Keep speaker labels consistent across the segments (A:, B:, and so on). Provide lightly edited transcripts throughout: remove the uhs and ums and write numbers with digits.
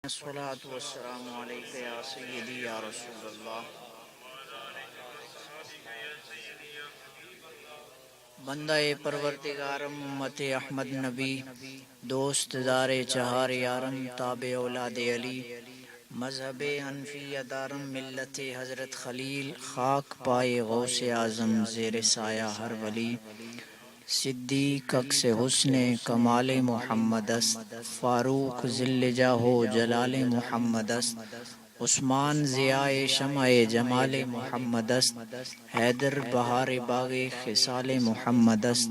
A: الصلاة والسلام عليك يا سيدي يا رسول الله. بندہ پروردگارم امت احمد نبی، دوست دار چہار یارم، تابع اولاد علی، مذہب حنفی دارم، ملت حضرت خلیل، خاک پائے غوث اعظم، زیر سایہ ہر ولی. صدیق عکس حسن کمال محمد است، فاروق ذل جاہ جلال محمد است، عثمان ضیاء شمع جمال محمد است، حیدر بہار باغ خصال محمد است،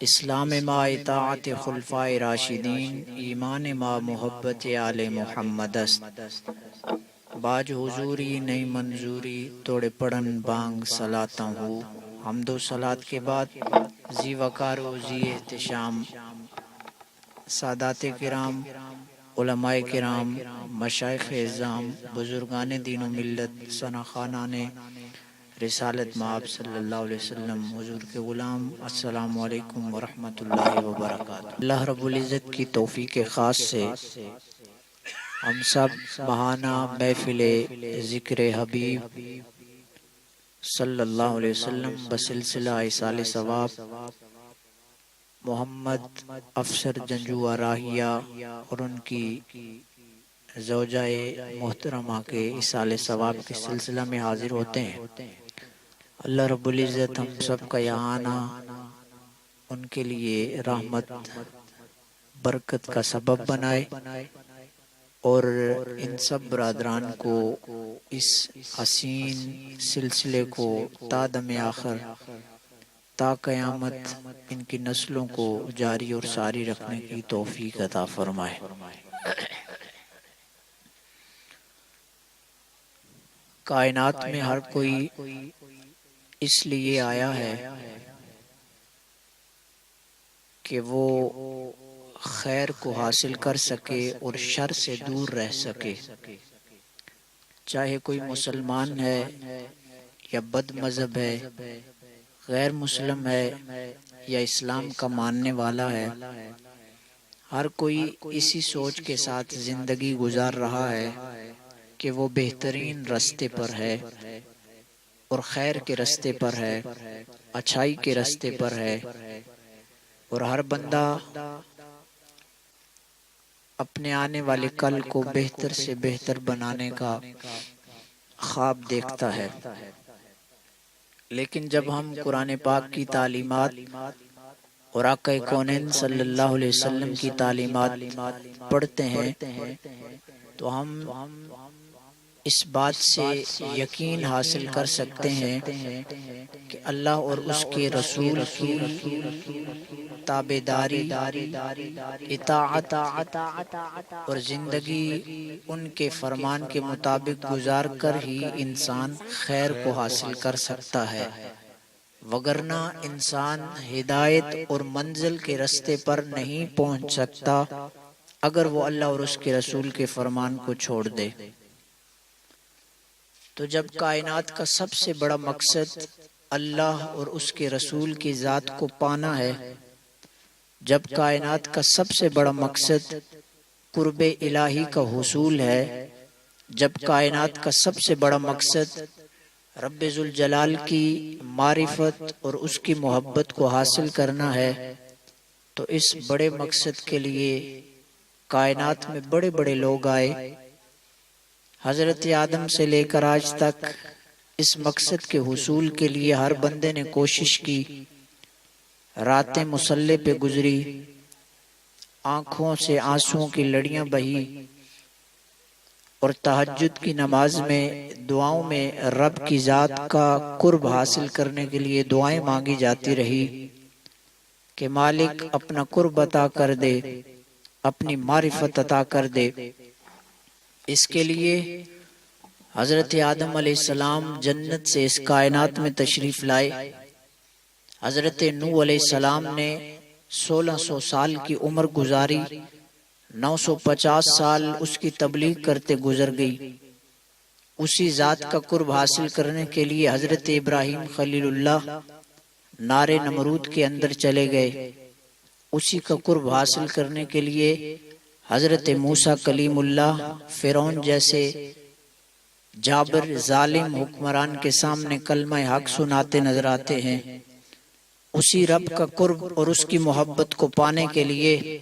A: اسلام ما اطاعت خلفائے راشدین، ایمان ما محبت آل محمد است. باج حضوری نئی منظوری، توڑ پڑن بانگ صلاتاں ہو. حمد و صلات کے بعد زی وقار و زی احتشام سادات کرام، علماء کرام، مشائخ اعظام، بزرگان دین و ملت، ثنا خانان رسالت مآب صلی اللہ علیہ وسلم، حضور کے غلام، السلام علیکم ورحمۃ اللہ وبرکاتہ. اللہ رب العزت کی توفیق خاص سے ہم سب ماہانہ محفل ذکر حبیب صلی اللہ علیہ وسلم بسلسلہ ایصال ثواب محمد افسر جنجوع راہیہ اور ان کی زوجہ محترمہ کے ایصال ثواب کے سلسلہ میں حاضر ہوتے ہیں. اللہ رب العزت ہم سب کا یہاں آنا ان کے لیے رحمت برکت کا سبب بنائے، اور ان سب برادران کو اس حسین سلسلے کو تا دم آخر تا قیامت ان کی نسلوں کو جاری اور ساری رکھنے کی توفیق عطا فرمائے. کائنات میں ہر کوئی اس لیے آیا ہے کہ وہ خیر کو حاصل کر سکے اور شر سے دور رہ سکے. چاہے کوئی مسلمان ہے یا بد مذہب ہے، غیر مسلم ہے یا اسلام کا ماننے والا ہے، ہر کوئی اسی سوچ کے ساتھ زندگی گزار رہا ہے کہ وہ بہترین رستے پر ہے اور خیر کے رستے پر ہے، اچھائی کے رستے پر ہے، اور ہر بندہ اپنے آنے والے کل کو بہتر سے بہتر بنانے کا خواب دیکھتا ہے. لیکن جب ہم قرآن پاک کی تعلیمات اور آقا کونین صلی اللہ علیہ وسلم کی تعلیمات پڑھتے ہیں تو ہم اس بات سے یقین حاصل کر سکتے ہیں کہ اللہ اور اس کے رسول کی تابعداری، اطاعت اور زندگی ان کے فرمان کے مطابق گزار کر ہی انسان خیر کو حاصل کر سکتا ہے، وگرنہ انسان ہدایت اور منزل کے رستے پر نہیں پہنچ سکتا اگر وہ اللہ اور اس کے رسول کے فرمان کو چھوڑ دے. تو جب کائنات کا سب سے بڑا مقصد اللہ اور اس کے رسول کی ذات کو پانا ہے، جب کائنات کا سب سے بڑا مقصد قرب الہی کا حصول ہے، جب کائنات کا سب سے بڑا مقصد رب ذوالجلال کی معرفت اور اس کی محبت کو حاصل کرنا ہے، تو اس بڑے مقصد کے لیے کائنات میں بڑے بڑے لوگ آئے. حضرت آدم سے لے کر آج تک اس مقصد کے حصول کے لیے ہر بندے نے کوشش کی، راتیں مصلے پہ گزری، آنکھوں سے آنسوؤں کی لڑیاں بہی، اور تہجد کی نماز میں دعاؤں میں رب کی ذات کا قرب حاصل کرنے کے لیے دعائیں مانگی جاتی رہی کہ مالک اپنا قرب عطا کر دے، اپنی معرفت عطا کر دے. اس کے لیے حضرت آدم علیہ السلام جنت سے اس کائنات میں تشریف لائے. حضرت نوح علیہ السلام نے 1600 سال کی عمر گزاری، 950 سال اس کی تبلیغ کرتے گزر گئی. اسی ذات کا قرب حاصل کرنے کے لیے حضرت ابراہیم خلیل اللہ نار نمرود کے اندر چلے گئے. اسی کا قرب حاصل کرنے کے لیے حضرت موسیٰ کلیم اللہ فرعون جیسے جابر ظالم حکمران کے سامنے کلمہ حق سناتے نظر آتے ہیں۔ اسی رب کا قرب اور اس کی محبت کو پانے کے لیے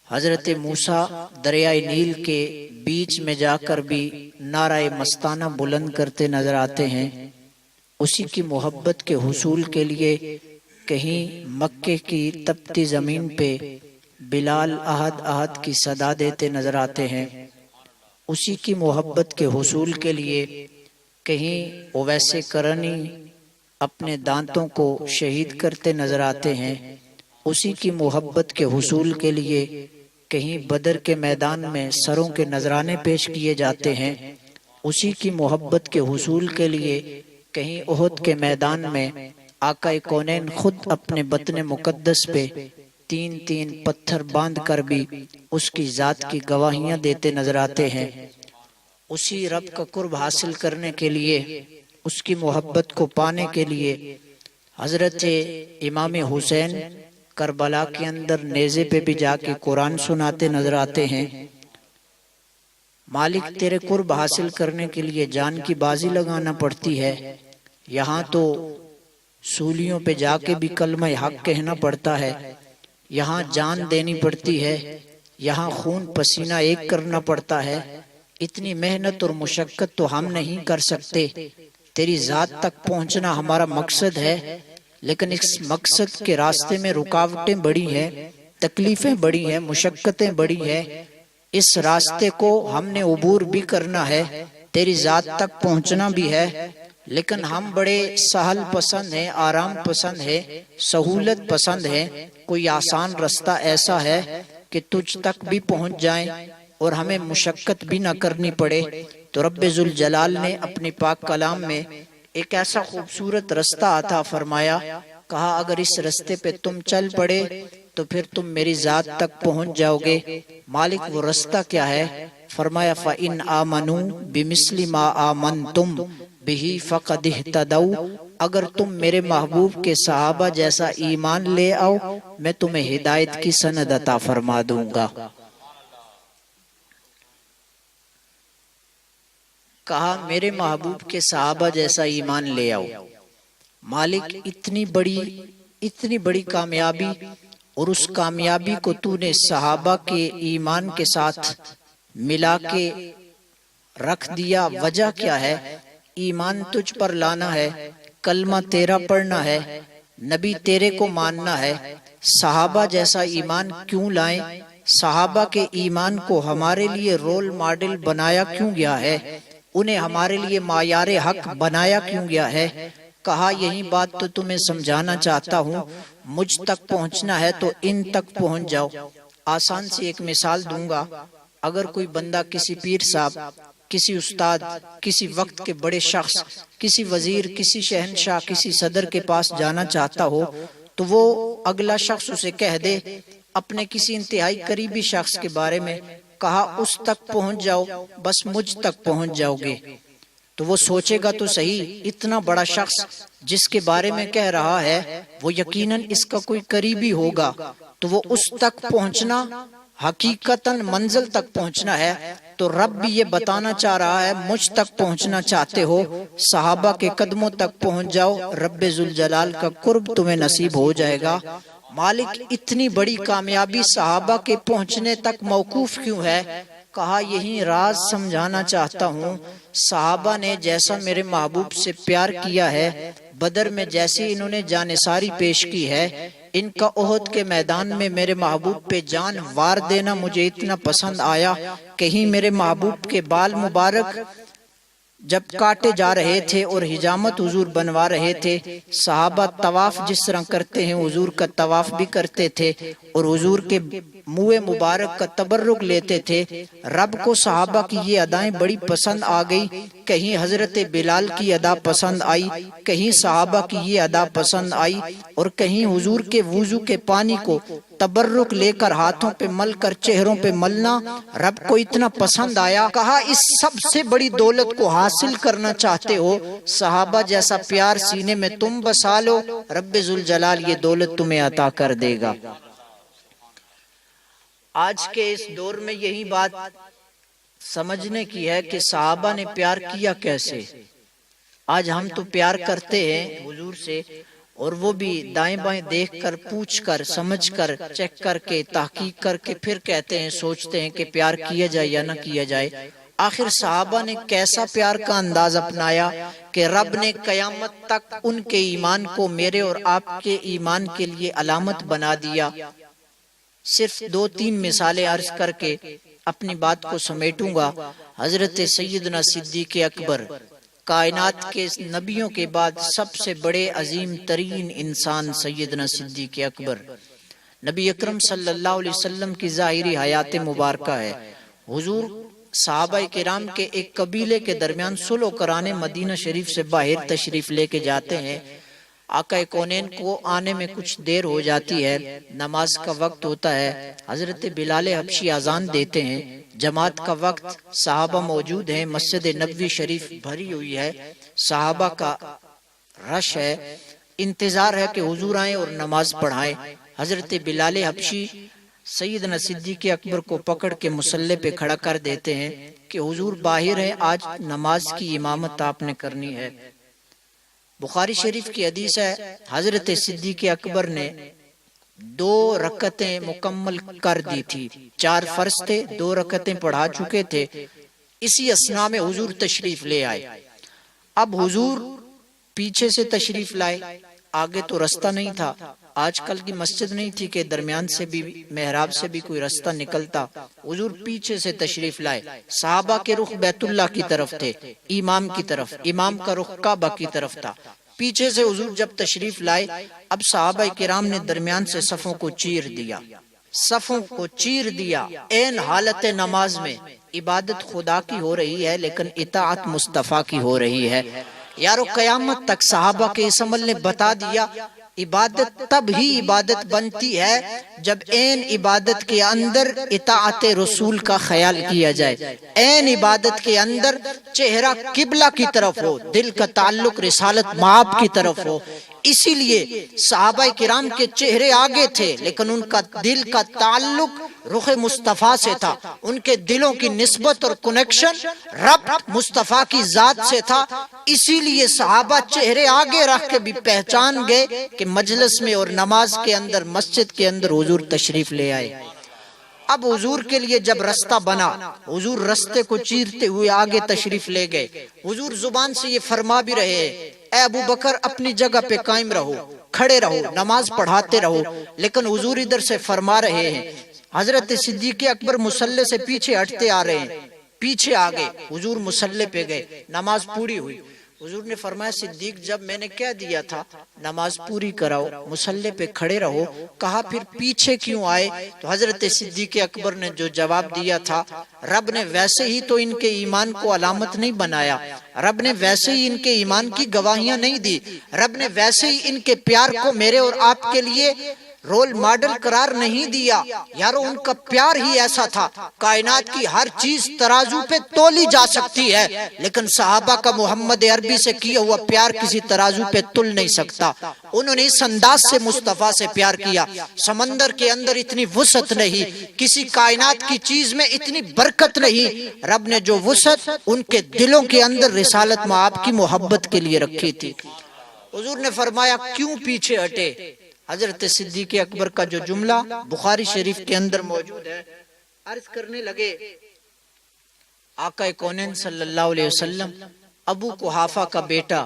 A: حضرت موسیٰ دریائے نیل کے بیچ میں جا کر بھی نعرہ مستانہ بلند کرتے نظر آتے ہیں۔ اسی کی محبت کے حصول کے لیے کہیں مکے کی تپتی زمین پہ بلال احد احد کی صدا دیتے نظر آتے ہیں۔ اسی کی محبت کے حصول کے لیے کہیں اویس کرنی اپنے دانتوں کو شہید کرتے نظر آتے ہیں۔ اسی کی محبت کے حصول کے لیے کہیں بدر کے میدان میں سروں کے نذرانے پیش کیے جاتے ہیں۔ اسی کی محبت کے حصول کے لیے کہیں احد کے میدان میں آقا کونین خود اپنے بطن مقدس پہ تین تین پتھر باندھ کر بھی اس کی ذات کی گواہیاں دیتے نظر آتے ہیں۔ اسی رب کا قرب حاصل کرنے کے لیے، اس کی محبت کو پانے کے لیے حضرت امام حسین کربلا کے اندر نیزے پہ بھی جا کے قرآن سناتے نظر آتے ہیں۔ مالک تیرے قرب حاصل کرنے کے لیے جان کی بازی لگانا پڑتی ہے۔ یہاں تو سولیوں پہ جا کے بھی کلمہ حق کہنا پڑتا ہے، یہاں جان دینی پڑتی ہے، یہاں خون پسینہ ایک کرنا پڑتا ہے۔ اتنی محنت اور مشقت تو ہم نہیں کر سکتے، تیری ذات تک پہنچنا ہمارا مقصد ہے، لیکن اس مقصد کے راستے میں رکاوٹیں بڑی ہیں، تکلیفیں بڑی ہیں، مشقتیں بڑی ہیں۔ اس راستے کو ہم نے عبور بھی کرنا ہے، تیری ذات تک پہنچنا بھی ہے، لیکن ہم بڑے سہل پسند ہیں، آرام پسند ہیں، سہولت پسند ہیں۔ کوئی آسان رستہ ایسا ہے کہ تجھ تک بھی پہنچ جائیں اور ہمیں مشقت بھی نہ کرنی پڑے۔ تو رب ذوالجلال نے اپنی پاک کلام میں ایک ایسا خوبصورت رستہ عطا فرمایا، کہا اگر اس رستے پہ تم چل پڑے تو پھر تم میری ذات تک پہنچ جاؤ گے۔ مالک وہ رستہ کیا ہے؟ فرمایا فَإِنْ آمَنُوا بِمِثْلِ مَا آمَنْتُمْ بِهِ فَقَدِ اهْتَدَوْا، اگر تم میرے محبوب کے صحابہ جیسا ایمان لے آؤ میں تمہیں ہدایت کی سند عطا فرما دوں گا۔ کہا میرے محبوب کے صحابہ جیسا ایمان لے آؤ۔ مالک اتنی بڑی کامیابی، اور اس کامیابی کو تو نے صحابہ کے ایمان کے ساتھ ملا کے رکھ دیا۔ وجہ کیا ہے؟ ایمان تجھ پر لانا ہے، کلمہ تیرا پڑھنا ہے، نبی تیرے کو ماننا ہے۔ صحابہ جیسا ایمان کیوں لائیں؟ صحابہ کے ایمان کو ہمارے لیے رول ماڈل بنایا کیوں گیا ہے؟ انہیں ہمارے لیے معیار حق بنایا کیوں گیا ہے؟ کہا یہی بات تو تمہیں سمجھانا چاہتا ہوں، مجھ تک پہنچنا ہے تو ان تک پہنچ جاؤ۔ آسان سی ایک مثال دوں گا، اگر کوئی بندہ کسی پیر صاحب، کسی استاد، کسی وقت کے بڑے شخص، کسی وزیر، کسی شہنشاہ، کسی صدر کے پاس جانا چاہتا ہو تو وہ اگلا شخص اسے کہہ دے اپنے کسی انتہائی قریبی شخص کے بارے میں، کہا اس تک پہنچ جاؤ، بس مجھ تک پہنچ جاؤ گے، تو وہ سوچے گا تو صحیح اتنا بڑا شخص جس کے بارے میں کہہ رہا ہے وہ یقیناً اس کا کوئی قریبی ہوگا، تو وہ اس تک پہنچنا حقیقتاً منزل تک پہنچنا ہے۔ تو رب بھی یہ بتانا چاہ رہا ہے مجھ تک پہنچنا چاہتے ہو صحابہ کے قدموں تک پہنچ جاؤ، رب ذوالجلال کا قرب تمہیں نصیب ہو جائے گا۔ مالک اتنی بڑی کامیابی صحابہ کے پہنچنے تک موقوف کیوں ہے؟ کہا یہی راز سمجھانا چاہتا ہوں، صحابہ نے جیسا میرے محبوب سے پیار کیا ہے، بدر میں جیسی انہوں نے جانثاری پیش کی ہے، ان کا احد کے میدان میں میرے محبوب پہ جان وار دینا مجھے اتنا پسند آیا۔ کہیں میرے محبوب کے بال مبارک جب کاٹے جا رہے تھے اور حجامت حضور بنوا رہے تھے، صحابہ طواف جس طرح کرتے ہیں حضور کا طواف بھی کرتے تھے اور حضور کے منہ مبارک کا تبرک لیتے تھے۔ رب کو صحابہ کی یہ ادائیں بڑی پسند آ گئی، کہیں حضرت بلال کی ادا پسند آئی، کہیں صحابہ کی یہ ادا پسند آئی، اور کہیں حضور کے وضو کے پانی کو تبرک لے کر ہاتھوں پہ مل کر چہروں پہ ملنا رب کو اتنا پسند آیا۔ کہا اس سب سے بڑی دولت کو حاصل کرنا چاہتے ہو، صحابہ جیسا پیار سینے میں تم بسا لو، رب ذوالجلال یہ دولت تمہیں عطا کر دے گا۔ آج کے اس دور میں یہی بات سمجھنے کی ہے کہ صحابہ نے پیار کیا کیسے۔ آج ہم تو پیار کرتے ہیں حضور سے، اور وہ بھی دائیں بائیں دیکھ کر، پوچھ کر، سمجھ کر، چیک کر کے، تحقیق کر کے پھر کہتے ہیں، سوچتے ہیں کہ پیار کیا جائے یا نہ کیا جائے۔ آخر صحابہ نے کیسا پیار کا انداز اپنایا کہ رب نے قیامت تک ان کے ایمان کو میرے اور آپ کے ایمان کے لیے علامت بنا دیا۔ صرف 2-3 مثالیں عرض کر کے اپنی بات کو سمیٹوں گا۔ حضرت سیدنا صدیق اکبر، کائنات کے نبیوں کے بعد سب سے بڑے عظیم ترین انسان سیدنا صدیق اکبر، نبی اکرم صلی اللہ علیہ وسلم کی ظاہری حیات مبارکہ ہے۔ حضور صحابہ کرام کے ایک قبیلے کے درمیان صلح کرانے مدینہ شریف سے باہر تشریف لے کے جاتے ہیں۔ آقا کونین کو آنے میں کچھ دیر ہو جاتی ہے، نماز کا وقت ہوتا ہے، حضرت بلال حبشی اذان دیتے ہیں، جماعت کا وقت، صحابہ موجود ہیں، مسجد نبوی شریف بھری ہوئی ہے، صحابہ کا رش ہے، انتظار ہے کہ حضور آئیں اور نماز پڑھائیں۔ حضرت بلال حبشی سیدنا صدیق اکبر کو پکڑ کے مصلی پہ کھڑا کر دیتے ہیں کہ حضور باہر ہیں، آج نماز کی امامت آپ نے کرنی ہے۔ بخاری شریف کی حدیث ہے، حضرت صدیق اکبر نے 2 رکعتیں مکمل کر دی تھی، 4 فرض تھے، 2 رکعتیں پڑھا چکے تھے۔ اسی اثناء میں حضور تشریف لے آئے۔ اب حضور پیچھے سے تشریف لائے، آگے تو رستہ نہیں تھا، آج کل کی مسجد نہیں تھی کہ درمیان سے بھی محراب سے بھی کوئی رستہ نکلتا۔ حضور پیچھے سے تشریف لائے، صحابہ کے رخ بیت اللہ کی طرف تھے، امام کی طرف، امام کا رخ کعبہ کی طرف تھا۔ پیچھے سے حضور جب تشریف لائے، اب صحابہ کرام نے درمیان سے صفوں کو چیر دیا، صفوں کو چیر دیا، عین حالت نماز میں۔ عبادت خدا کی ہو رہی ہے لیکن اطاعت مصطفیٰ کی ہو رہی ہے۔ یارو قیامت تک صحابہ کے اس عمل نے بتا دیا، عبادت تب ہی عبادت بنتی ہے جب عین عبادت کے اندر اطاعت رسول کا خیال کیا جائے، عین عبادت کے اندر چہرہ قبلہ کی طرف ہو، دل کا تعلق رسالت مآب کی طرف ہو۔ اسی لیے صحابہ کرام کے چہرے آگے تھے لیکن ان کا دل کا تعلق رخ مصطفیٰ سے تھا، ان کے دلوں کی نسبت اور کنیکشن رب مصطفیٰ کی ذات سے تھا۔ اسی لیے صحابہ چہرے آگے رکھ کے بھی پہچان گئے کہ مجلس میں اور نماز کے اندر، مسجد کے اندر حضور تشریف لے آئے۔ اب حضور کے لیے جب رستہ بنا، حضور رستے کو چیرتے ہوئے آگے تشریف لے گئے۔ حضور زبان سے یہ فرما بھی رہے ہیں، اے ابو بکر اپنی جگہ پہ قائم رہو، کھڑے رہو، نماز پڑھاتے رہو، لیکن حضور ادھر سے فرما رہے ہیں۔ حضرت صدیق اکبر مصلی سے پیچھے ہٹتے آ رہے ہیں، پیچھے آگے حضور مصلی پہ گئے، نماز پوری ہوئی۔ حضور نے فرمایا، صدیق جب میں نے کہہ دیا تھا نماز پوری کراؤ، مصلی پہ کھڑے رہو، کہا پھر پیچھے کیوں آئے؟ تو حضرت صدیق اکبر نے جو جواب دیا تھا، رب نے ویسے ہی تو ان کے ایمان کو علامت نہیں بنایا، رب نے ویسے ہی ان کے ایمان کی گواہیاں نہیں دی، رب نے ویسے ہی ان کے پیار کو میرے اور آپ کے لیے رول ماڈل قرار نہیں دیا۔ یارو ان کا پیار ہی ایسا تھا، کائنات کی ہر چیز ترازو پہ تولی جا سکتی ہے لیکن صحابہ کا محمد عربی سے کیا ہوا پیار کسی ترازو پہ تل نہیں سکتا۔ انہوں نے اس انداز سے مصطفیٰ سے پیار کیا، سمندر کے اندر اتنی وسعت نہیں، کسی کائنات کی چیز میں اتنی برکت نہیں، رب نے جو وسعت ان کے دلوں کے اندر رسالت مآب کی محبت کے لیے رکھی تھی۔ حضور نے فرمایا کیوں پیچھے ہٹے؟ حضرت صدیق اکبر کا جو جملہ بخاری شریف کے اندر موجود ہے، عرض کرنے لگے، آقا کونین صلی اللہ علیہ وسلم، ابو قحافہ کا بیٹا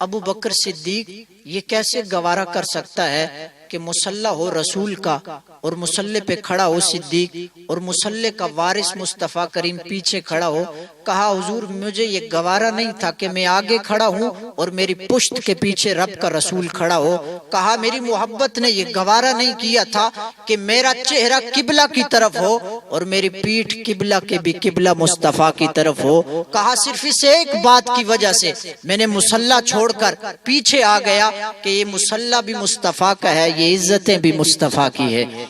A: ابو بکر صدیق یہ کیسے گوارا کر سکتا ہے کہ مصلی ہو رسول کا اور مصلی پہ کھڑا ہو صدیق اور مصلی کا وارث مصطفیٰ کریم پیچھے کھڑا ہو؟ کہا حضور مجھے یہ گوارا نہیں تھا کہ میں آگے کھڑا ہوں اور میری پشت کے پیچھے رب کا رسول کھڑا ہو۔ کہا میری محبت نے یہ گوارا نہیں کیا تھا کہ میرا چہرہ قبلہ کی طرف ہو اور میری پیٹھ قبلہ کے بھی قبلہ مصطفیٰ کی طرف ہو۔ کہا صرف اس ایک بات کی وجہ سے میں نے مصلی چھوڑ کر پیچھے آ گیا کہ یہ مصلی بھی مصطفیٰ کا ہے، یہ عزتیں بھی مصطفیٰ کی ہے۔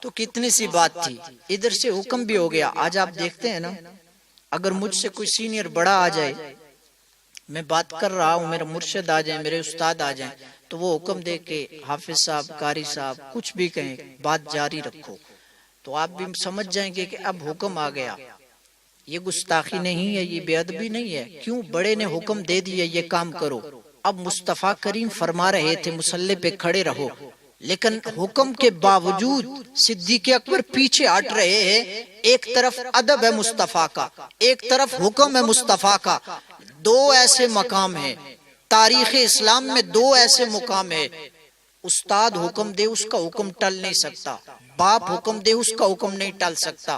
A: تو کتنی سی بات تھی، ادھر سے حکم بھی ہو گیا۔ آج آپ دیکھتے ہیں نا، اگر مجھ سے کوئی سینئر بڑا آ جائے، میں بات کر رہا ہوں، میرا مرشد آ جائے، میرے استاد آ جائیں، تو وہ حکم دے کے حافظ صاحب، قاری صاحب کچھ بھی کہیں، بات جاری رکھو۔ تو آپ بھی سمجھ جائیں گے کہ اب حکم آ گیا، یہ گستاخی نہیں ہے، یہ بے ادبی نہیں ہے، کیوں بڑے نے حکم دے دیا یہ کام کرو۔ اب مصطفیٰ کریم فرما رہے تھے مسلح پہ کھڑے رہو، لیکن حکم کے باوجود صدیق اکبر پیچھے ہٹ رہے ہیں۔ ایک طرف ادب ہے مصطفیٰ کا، ایک طرف حکم ہے مصطفیٰ کا۔ دو ایسے مقام ہیں تاریخ اسلام میں، دو ایسے مقام ہیں، استاد حکم دے اس کا حکم ٹل نہیں سکتا، باپ حکم دے اس کا حکم نہیں ٹل سکتا،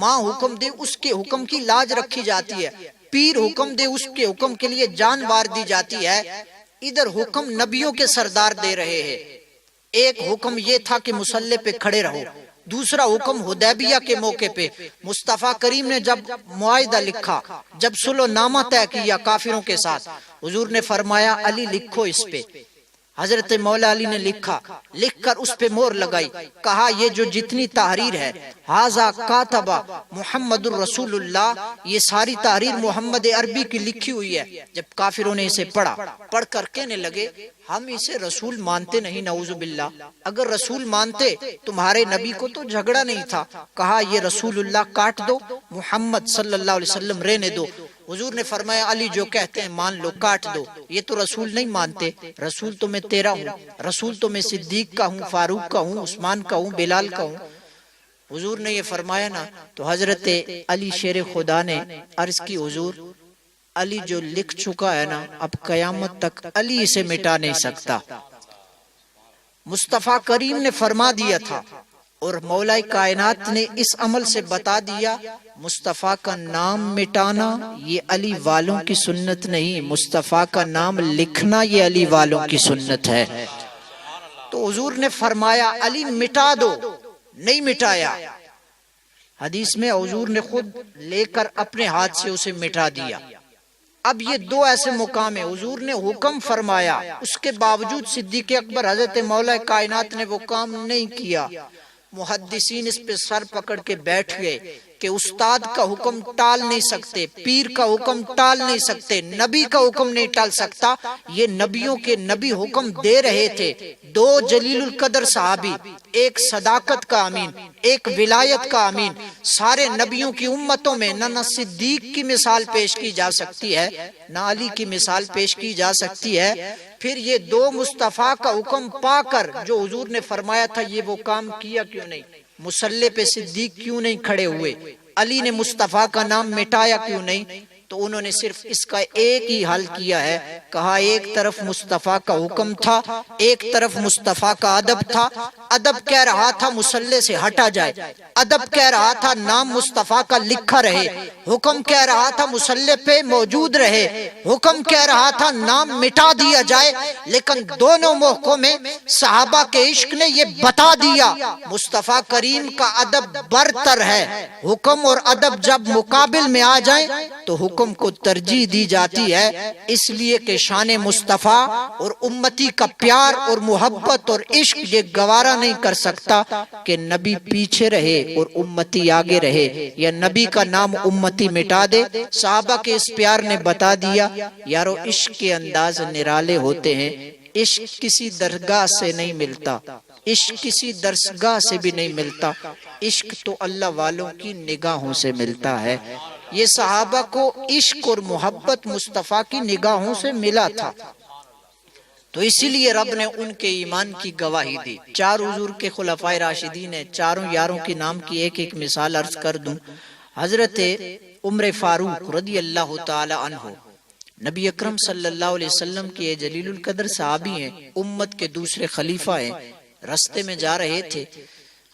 A: ماں حکم دے اس کے حکم کی لاج رکھی جاتی ہے، پیر حکم دے اس کے حکم کے لیے جان وار دی جاتی ہے۔ ادھر حکم نبیوں کے سردار دے رہے ہیں۔ ایک حکم یہ تھا کہ مسلح پہ کھڑے رہو، دوسرا حکم حدیبیہ کے موقع پہ مصطفیٰ کریم نے جب معاہدہ لکھا، جب صلح نامہ طے کیا کافروں کے ساتھ، حضور نے فرمایا علی لکھو اس پہ۔ حضرت مولا علی نے لکھا، لکھ کر اس پہ مہر لگائی، کہا یہ جو جتنی تحریر ہے ھذا کاتب محمد الرسول اللہ، یہ ساری تحریر محمد عربی کی لکھی ہوئی ہے۔ جب کافروں نے اسے پڑھا، پڑھ کر کہنے لگے ہم اسے رسول مانتے نہیں، نعوذ باللہ، اگر رسول مانتے تمہارے نبی کو تو جھگڑا نہیں تھا۔ کہا یہ رسول اللہ کاٹ دو، محمد صلی اللہ علیہ وسلم رہنے دو۔ حضور نے فرمایا علی جو کہتے ہیں مان لو، کاٹ دو، یہ تو رسول نہیں مانتے، رسول تو میں تیرا ہوں، رسول تو میں صدیق کا ہوں، فاروق کا ہوں، عثمان کا ہوں، بلال کا ہوں۔ حضور نے یہ فرمایا نا، تو حضرت علی شیر خدا نے عرض کی حضور علی جو لکھ چکا ہے نا، اب قیامت تک علی اسے مٹا نہیں سکتا۔ مصطفیٰ کریم نے فرما دیا تھا اور مولا کائنات نے اس عمل سے بتا دیا، مصطفیٰ کا نام مٹانا یہ علی والوں کی سنت نہیں، مصطفیٰ کا نام لکھنا یہ علی والوں کی سنت ہے۔ تو حضور نے فرمایا علی مٹا دو، نہیں مٹایا۔ حدیث میں حضور نے خود لے کر اپنے ہاتھ سے اسے مٹا دیا۔ اب یہ دو ایسے مقام ہیں، حضور نے حکم فرمایا، اس کے باوجود صدیق اکبر حضرت مولا کائنات نے وہ کام نہیں کیا۔ محدثین اس پہ سر پکڑ کے بیٹھ گئے کہ استاد کا حکم ٹال نہیں سکتے، پیر کا حکم ٹال نہیں سکتے، نبی کا حکم نہیں ٹال سکتا۔ یہ نبیوں کے نبی حکم دے رہے تھے، دو جلیل القدر صحابی، ایک صداقت کا امین، ایک ولایت کا امین۔ سارے نبیوں کی امتوں میں نہ صدیق کی مثال پیش کی جا سکتی ہے، نہ علی کی مثال پیش کی جا سکتی ہے۔ پھر یہ دو مصطفیٰ کا حکم پا کر جو حضور نے فرمایا تھا یہ وہ کام کیا کیوں نہیں؟ مسلح پہ صدیق کیوں نہیں کھڑے ہوئے؟ علی نے مصطفیٰ کا نام مٹایا کیوں نہیں؟ تو انہوں نے صرف اس کا ایک ہی حل کیا ہے، کہا ایک طرف مصطفیٰ کا حکم تھا، ایک طرف مصطفیٰ کا ادب تھا۔ ادب کہہ رہا تھا مسلح سے ہٹا جائے، ادب کہہ رہا تھا نام مصطفیٰ کا لکھا رہے، حکم کہہ رہا تھا مسلح پہ موجود رہے، حکم کہہ رہا تھا نام مٹا دیا جائے۔ لیکن دونوں موقعوں میں صحابہ کے عشق نے یہ بتا دیا مصطفیٰ کریم کا ادب برتر ہے۔ حکم اور ادب جب مقابل میں آ جائیں تو حکم کو ترجیح دی جاتی ہے، اس لیے کہ شان مصطفیٰ اور امتی کا پیار اور محبت اور عشق یہ گوارا نہیں کر سکتا کہ نبی پیچھے رہے اور امتی آگے رہے، یا نبی کا نام امتی مٹا دے۔ صحابہ کے اس پیار نے بتا دیا یارو عشق کے انداز نرالے ہوتے ہیں، عشق کسی درگاہ سے نہیں ملتا، عشق کسی درسگاہ سے بھی نہیں ملتا، عشق تو اللہ والوں کی نگاہوں سے ملتا ہے۔ یہ صحابہ کو عشق اور محبت مصطفیٰ کی نگاہوں سے ملا تھا، تو اسی لیے رب نے ان کے ایمان کی گواہی دی۔ چار حضور کے خلفائے راشدین ہیں، چاروں یاروں کے نام کی ایک ایک مثال عرض کر دوں۔ حضرت عمر فاروق رضی اللہ تعالی عنہ نبی اکرم صلی اللہ علیہ وسلم کے جلیل القدر صحابی ہیں، امت کے دوسرے خلیفہ ہیں۔ رستے میں جا رہے تھے،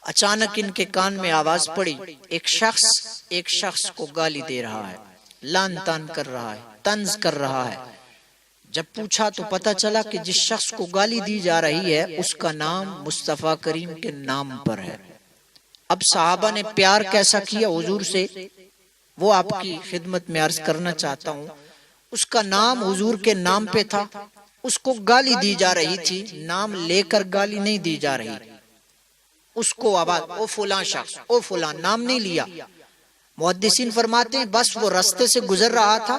A: اچانک ان کے کان میں آواز پڑی، ایک شخص کو گالی دے رہا ہے، لان تان کر رہا ہے، طنز کر رہا ہے۔ جب پوچھا تو پتہ چلا کہ جس شخص کو گالی دی جا رہی ہے اس کا نام مصطفیٰ کریم کے نام پر ہے۔ اب صحابہ نے پیار کیسا کیا حضور سے، وہ آپ کی خدمت میں عرض کرنا چاہتا ہوں۔ اس کا نام حضور کے نام پہ تھا، اس کو گالی دی جا رہی تھی، نام لے کر گالی نہیں دی جا رہی، اس کو آواز او فلاں شخص، او فلاں، نام نہیں لیا۔ محدثین فرماتے ہیں بس وہ رستے سے گزر رہا تھا،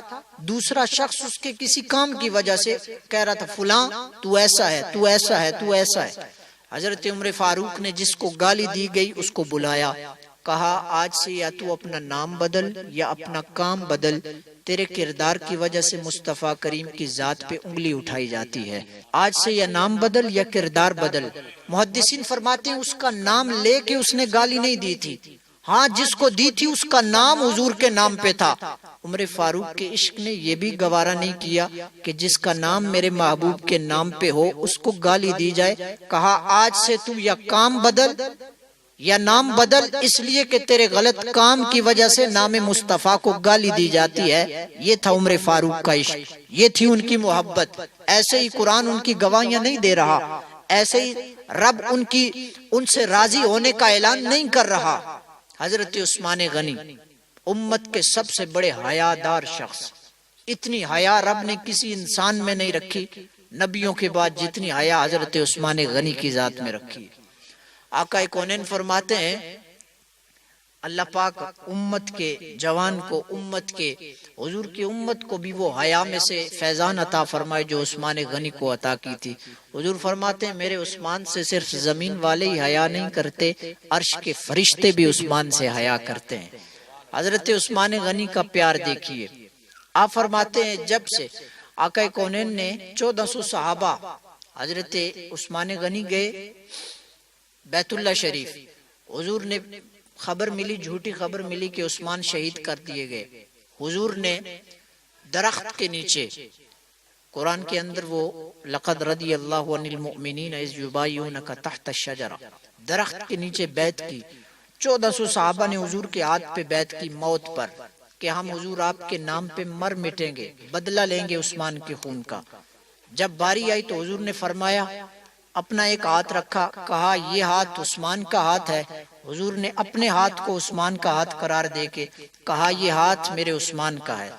A: دوسرا شخص اس کے کسی کام کی وجہ سے کہہ رہا تھا فلاں تو ایسا ہے، تو ایسا ہے، تو ایسا ہے۔ حضرت عمر فاروق نے جس کو گالی دی گئی اس کو بلایا، کہا آج سے یا تو اپنا نام بدل یا اپنا کام بدل، تیرے کردار کی وجہ سے مصطفیٰ کریم کی ذات پہ انگلی اٹھائی جاتی ہے۔ آج سے یا نام بدل یا کردار بدل۔ محدثین فرماتے ہیں اس کا نام لے کے اس نے گالی نہیں دی تھی، ہاں جس کو دی تھی اس کا نام حضور کے نام پہ تھا۔ عمر فاروق کے عشق نے یہ بھی گوارا نہیں کیا کہ جس کا نام میرے محبوب کے نام پہ ہو اس کو گالی دی جائے۔ کہا آج سے تو یا کام بدل یا نام بدل، اس لیے کہ تیرے غلط کام کی وجہ سے نام مصطفیٰ کو گالی دی جاتی ہے۔ یہ تھا عمر فاروق کا عشق، یہ تھی ان کی محبت۔ ایسے ہی قرآن ان کی گواہیاں نہیں دے رہا، ایسے ہی رب ان سے راضی ہونے کا اعلان نہیں کر رہا۔ حضرت عثمان غنی امت کے سب سے بڑے حیادار شخص، اتنی حیا رب نے کسی انسان میں نہیں رکھی نبیوں کے بعد جتنی حیا حضرت عثمان غنی کی ذات میں رکھی۔ آقا کونین فرماتے ہیں اللہ پاک امت کے جوان کو، امت کے حضور کی امت کو بھی وہ حیا میں سے فیضان عطا فرمائے جو عثمان غنی کو عطا کی تھی۔ حضور فرماتے ہیں میرے عثمان سے صرف زمین والے ہی حیا نہیں کرتے، عرش کے فرشتے بھی عثمان سے حیا کرتے ہیں۔ حضرت عثمان غنی کا پیار دیکھیے۔ آپ فرماتے ہیں جب سے آقا کونین نے 1400 صحابہ حضرت عثمان غنی گئے بیت اللہ شریف، حضور نے خبر ملی، جھوٹی خبر ملی کہ عثمان شہید کر دیے گئے۔ حضور نے درخت کے نیچے، قرآن کے اندر وہ لقد رضی اللہ عن المؤمنین اذ یبایعونک تحت الشجرہ، درخت کے نیچے بیعت کی۔ 1400 صحابہ نے حضور کے ہاتھ پہ بیعت کی موت پر کہ ہم حضور آپ کے نام پہ مر مٹیں گے، بدلہ لیں گے عثمان کے خون کا۔ جب باری آئی تو حضور نے فرمایا، اپنا ایک ہاتھ رکھا، کہا یہ ہاتھ عثمان کا ہاتھ ہے۔ حضور نے اپنے ہاتھ کو عثمان کا ہاتھ قرار دے کے کہا یہ ہاتھ میرے عثمان کا ہے۔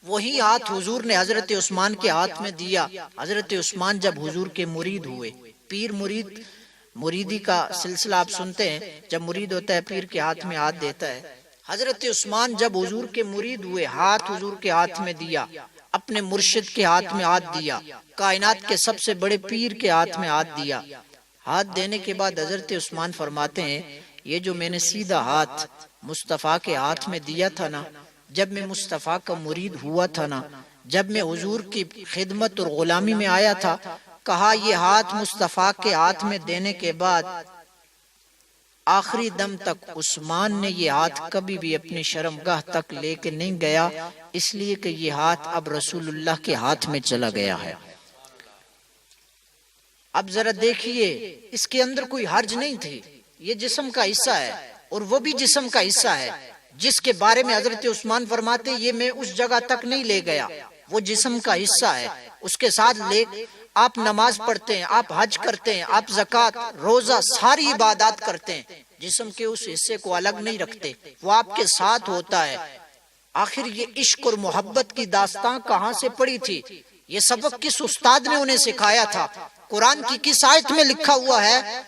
A: وہی ہاتھ حضور نے حضرت عثمان کے ہاتھ میں دیا۔ حضرت عثمان جب حضور کے مرید ہوئے، پیر مریدی کا سلسلہ آپ سنتے ہیں، جب مرید ہوتا ہے پیر کے ہاتھ میں ہاتھ دیتا ہے۔ حضرت عثمان جب حضور کے مرید ہوئے، ہاتھ حضور کے ہاتھ میں دیا، اپنے مرشد کے ہاتھ میں ہاتھ دیا، کائنات کے سب سے بڑے پیر کے ہاتھ میں ہاتھ دیا۔ ہاتھ دینے کے بعد حضرت عثمان فرماتے ہیں یہ جو میں نے سیدھا ہاتھ مصطفیٰ کے ہاتھ میں دیا تھا نا، جب میں مصطفیٰ کا مرید ہوا تھا نا، جب میں حضور کی خدمت اور غلامی میں آیا تھا، کہا یہ ہاتھ مصطفیٰ کے ہاتھ میں دینے کے بعد آخری دم تک عثمان نے یہ ہاتھ کبھی بھی اپنی شرمگاہ تک لے کے نہیں گیا، اس لیے کہ یہ ہاتھ اب رسول اللہ کے ہاتھ میں چلا گیا ہے۔ اب ذرا دیکھیے اس کے اندر کوئی حرج نہیں تھی، یہ جسم کا حصہ ہے اور وہ بھی جسم کا حصہ ہے، جس کے بارے میں حضرت عثمان فرماتے یہ میں اس جگہ تک نہیں لے گیا، وہ جسم کا حصہ ہے، اس کے ساتھ لے آپ نماز پڑھتے ہیں، آپ حج کرتے ہیں، آپ زکوٰۃ، روزہ، ساری عبادات کرتے ہیں، جسم کے اس حصے کو الگ نہیں رکھتے، وہ آپ کے ساتھ ہوتا ہے۔ آخر یہ عشق اور محبت کی داستان کہاں سے پڑی تھی؟ یہ سبق کس استاد نے انہیں سکھایا تھا؟ قرآن کی کس آیت میں لکھا ہوا ہے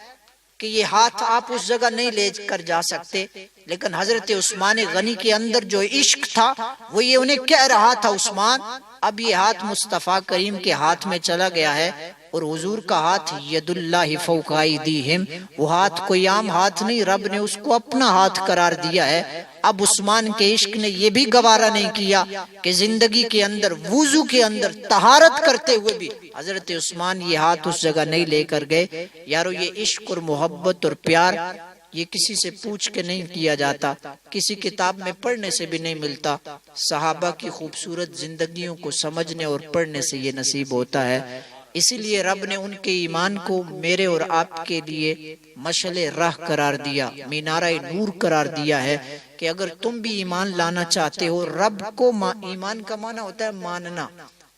A: کہ یہ ہاتھ آپ اس جگہ نہیں لے کر جا سکتے؟ لیکن حضرت عثمان غنی کے اندر جو عشق تھا وہ یہ انہیں کہہ رہا تھا عثمان اب یہ ہاتھ مصطفیٰ کریم کے ہاتھ میں چلا گیا ہے، اور حضور کا ہاتھ ید اللہ فوق ایدیہم، وہ ہاتھ کوئی عام ہاتھ نہیں، رب نے اس کو اپنا ہاتھ قرار دیا ہے۔ اب عثمان کے عشق نے یہ بھی گوارا نہیں کیا کہ زندگی کے اندر، وضو کے اندر طہارت کرتے ہوئے بھی حضرت عثمان یہ ہاتھ اس جگہ نہیں لے کر گئے۔ یارو یہ عشق اور محبت اور پیار یہ کسی سے پوچھ کے نہیں کیا جاتا، کسی کتاب میں پڑھنے سے بھی نہیں ملتا، صحابہ کی خوبصورت زندگیوں کو سمجھنے اور پڑھنے سے یہ نصیب ہوتا ہے۔ اسی لیے رب نے ان کے ایمان کو میرے اور آپ کے لیے مشعل راہ قرار دیا، مینارہ نور قرار دیا ہے کہ اگر تم بھی ایمان لانا چاہتے ہو، رب کو ایمان کا معنی ہوتا ہے ماننا،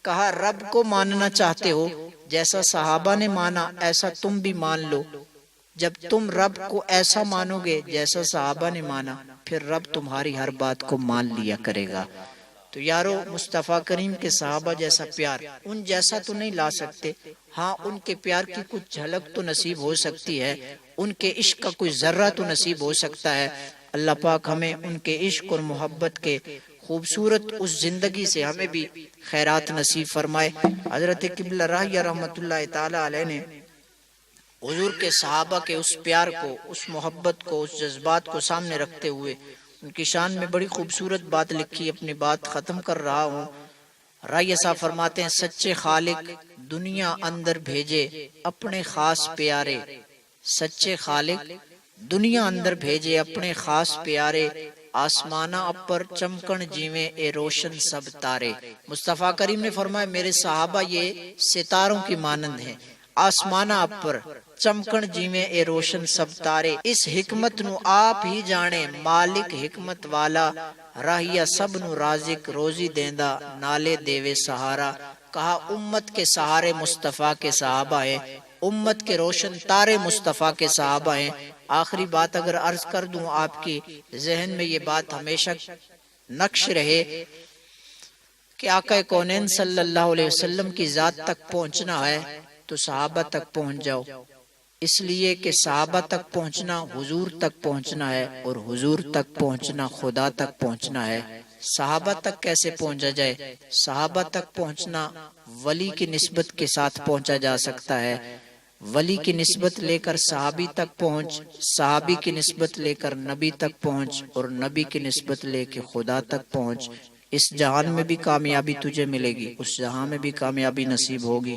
A: کہا رب کو ماننا چاہتے ہو جیسا صحابہ نے مانا ایسا تم بھی مان لو۔ جب تم رب کو ایسا مانو گے جیسا صحابہ نے مانا، پھر رب تمہاری ہر بات کو مان لیا کرے گا۔ تو یارو مصطفیٰ کریم کے صحابہ جیسا پیار ان جیسا تو نہیں لا سکتے، ہاں ان کے پیار کی کچھ جھلک تو نصیب ہو سکتی ہے، ان کے عشق کا کوئی ذرہ تو نصیب ہو سکتا ہے۔ اللہ پاک ہمیں ان کے عشق اور محبت کے خوبصورت اس زندگی سے ہمیں بھی خیرات نصیب فرمائے۔ حضرت قبلہ راہیہ رحمۃ اللہ تعالی علیہ نے حضور کے صحابہ کے اس پیار کو، اس محبت کو، اس جذبات کو سامنے رکھتے ہوئے ان کی شان میں بڑی خوبصورت بات لکھی، اپنی بات ختم کر رہا ہوں۔ رائے صاحب فرماتے ہیں سچے خالق دنیا اندر بھیجے اپنے خاص پیارے، سچے خالق دنیا اندر بھیجے اپنے خاص پیارے، آسمانہ اپر چمکن جیویں اے روشن سب تارے۔ مصطفیٰ کریم نے فرمایا میرے صحابہ یہ ستاروں کی مانند ہیں، آسمانہ اپر چمکن جیویں اے روشن سب تارے۔ اس حکمت نو آپ ہی جانے مالک حکمت والا، راہیا سب نو رازق روزی دیندہ نالے دیوے سہارا۔ کہا امت کے سہارے مصطفیٰ کے صحابہ ہیں، امت کے روشن تارے مصطفیٰ کے صحابہ ہیں۔ آخری بات اگر عرض کر دوں، آپ کی ذہن میں یہ بات ہمیشہ نقش رہے کہ آقا کونین صلی اللہ علیہ وسلم کی ذات تک پہنچنا ہے تو صحابہ تک پہنچ جاؤ، اس لیے کہ صحابہ تک پہنچنا حضور تک پہنچنا ہے، اور حضور تک پہنچنا خدا تک پہنچنا ہے۔ صحابہ تک کیسے پہنچا جائے؟ صحابہ تک پہنچنا ولی کی نسبت کے ساتھ پہنچا جا سکتا ہے، ولی کی نسبت لے کر صحابی تک پہنچ، صحابی کی نسبت لے کر نبی تک پہنچ، اور نبی کی نسبت لے کے خدا تک پہنچ۔ اس جہان میں بھی کامیابی تجھے ملے گی، اس جہان میں بھی کامیابی نصیب ہوگی۔